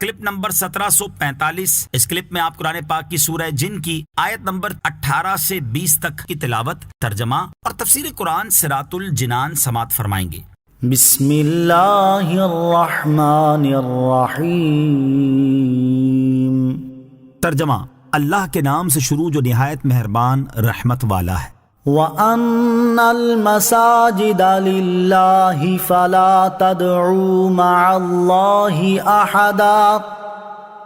Clip number 1745۔ اس clip میں آپ قرآن پاک کی سورہ جن کی آیت نمبر 18 سے 20 تک کی تلاوت، ترجمہ اور تفسیر قرآن صراط الجنان سماعت فرمائیں گے۔ بسم اللہ الرحمن الرحیم۔ ترجمہ: اللہ کے نام سے شروع جو نہایت مہربان رحمت والا ہے۔ وَأَنَّ الْمَسَاجِدَ لِلَّهِ فَلَا تَدْعُوا مَعَ اللَّهِ أَحَدًا۔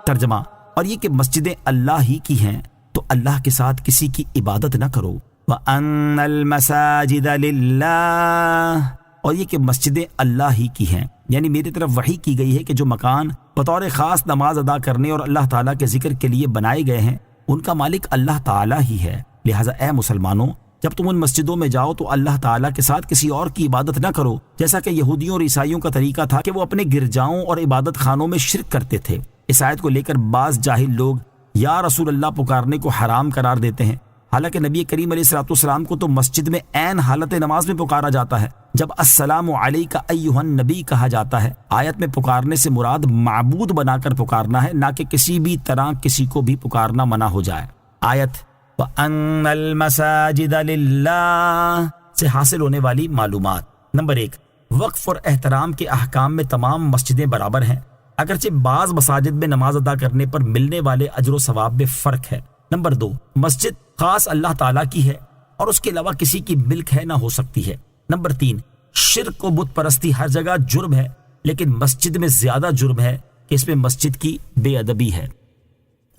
ترجمہ: اور یہ کہ مسجدیں اللہ ہی کی ہیں تو اللہ کے ساتھ کسی کی عبادت نہ کرو۔ وَأَنَّ الْمَسَاجِدَ لِلَّهِ، اور یہ کہ مسجدیں اللہ ہی کی ہیں، یعنی میری طرف وحی کی گئی ہے کہ جو مکان بطور خاص نماز ادا کرنے اور اللہ تعالیٰ کے ذکر کے لیے بنائے گئے ہیں ان کا مالک اللہ تعالیٰ ہی ہے۔ لہٰذا اے مسلمانوں، جب تم ان مسجدوں میں جاؤ تو اللہ تعالیٰ کے ساتھ کسی اور کی عبادت نہ کرو، جیسا کہ یہودیوں اور عیسائیوں کا طریقہ تھا کہ وہ اپنے گرجاؤں اور عبادت خانوں میں شرک کرتے تھے۔ اس آیت کو لے کر بعض جاہل لوگ یا رسول اللہ پکارنے کو حرام قرار دیتے ہیں، حالانکہ نبی کریم علیہ الصلوۃ والسلام کو تو مسجد میں عین حالت نماز میں پکارا جاتا ہے جب السلام علیک ایھا النبی کہا جاتا ہے۔ آیت میں پکارنے سے مراد معبود بنا کر پکارنا ہے، نہ کہ کسی بھی طرح کسی کو بھی پکارنا منع ہو جائے۔ آیت وَأَنَّ الْمَسَاجِدَ لِلَّهِ سے حاصل ہونے والی معلومات۔ نمبر 1، وقف اور احترام کے احکام میں تمام مسجدیں برابر ہیں، اگرچہ بعض مساجد میں نماز ادا کرنے پر ملنے والے اجر و ثواب میں فرق ہے۔ نمبر 2، مسجد خاص اللہ تعالیٰ کی ہے اور اس کے علاوہ کسی کی ملک ہے نہ ہو سکتی ہے۔ نمبر 3، شرک و بت پرستی ہر جگہ جرم ہے، لیکن مسجد میں زیادہ جرم ہے کہ اس میں مسجد کی بے ادبی ہے۔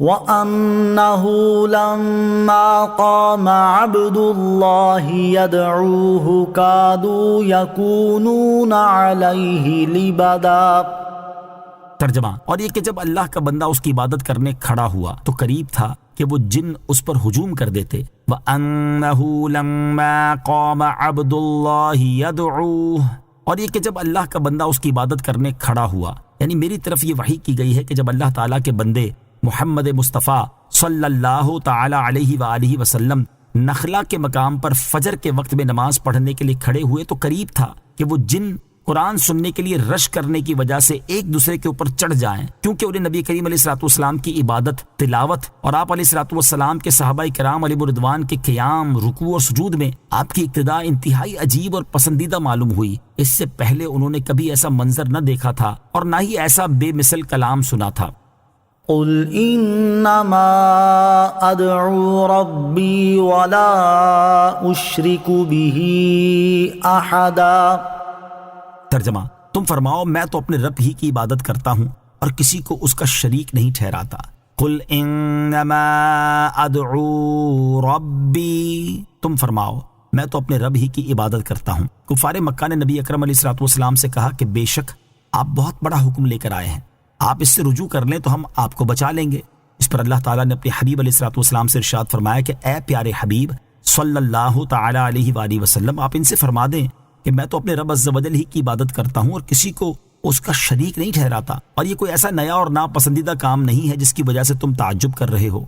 وَأَنَّهُ لَمَّا قَامَ عَبْدُ اللَّهِ يَدْعُوهُ كَادُوا يَكُونُونَ عَلَيْهِ لِبَدًا۔ ترجمہ: اور یہ کہ جب اللہ کا بندہ اس کی عبادت کرنے کھڑا ہوا تو قریب تھا کہ وہ جن اس پر ہجوم کر دیتے۔ وَأَنَّهُ لَمَّا قَامَ عَبْدُ اللَّهِ يَدْعُوهُ، اور یہ کہ جب اللہ کا بندہ اس کی عبادت کرنے کھڑا ہوا، یعنی میری طرف یہ وحی کی گئی ہے کہ جب اللہ تعالیٰ کے بندے محمد مصطفیٰ صلی اللہ تعالی علیہ وآلہ وسلم نخلا کے مقام پر فجر کے وقت میں نماز پڑھنے کے لیے کھڑے ہوئے تو قریب تھا کہ وہ جن قرآن سننے کے لیے رش کرنے کی وجہ سے ایک دوسرے کے اوپر چڑھ جائیں، کیونکہ انہیں نبی کریم علیہ الصلوۃ والسلام کی عبادت، تلاوت اور آپ علیہ الصلوۃ والسلام کے صحابہ کرام علیہ رضوان کے قیام، رکوع اور سجود میں آپ کی اقتداء انتہائی عجیب اور پسندیدہ معلوم ہوئی۔ اس سے پہلے انہوں نے کبھی ایسا منظر نہ دیکھا تھا اور نہ ہی ایسا بے مثل کلام سنا تھا۔ قُلْ إِنَّمَا أَدْعُو رَبِّي وَلَا أُشْرِكُ بِهِ أَحَدًا۔ ترجمہ: تم فرماؤ میں تو اپنے رب ہی کی عبادت کرتا ہوں اور کسی کو اس کا شریک نہیں ٹھہراتا۔ قُلْ إِنَّمَا أَدْعُو رَبِّي، تم فرماؤ میں تو اپنے رب ہی کی عبادت کرتا ہوں۔ کفار مکہ نے نبی اکرم علیہ الصلوۃ والسلام سے کہا کہ بے شک آپ بہت بڑا حکم لے کر آئے ہیں، آپ اس سے رجوع کر لیں تو ہم آپ کو بچا لیں گے۔ اس پر اللہ تعالیٰ نے اپنے حبیب علیہ الصلوۃ والسلام سے ارشاد فرمایا کہ اے پیارے حبیب صلی اللہ تعالی علیہ وآلہ وسلم، آپ ان سے فرما دیں کہ میں تو اپنے رب عز و جل ہی کی عبادت کرتا ہوں اور کسی کو اس کا شریک نہیں ٹھہراتا، اور یہ کوئی ایسا نیا اور ناپسندیدہ کام نہیں ہے جس کی وجہ سے تم تعجب کر رہے ہو۔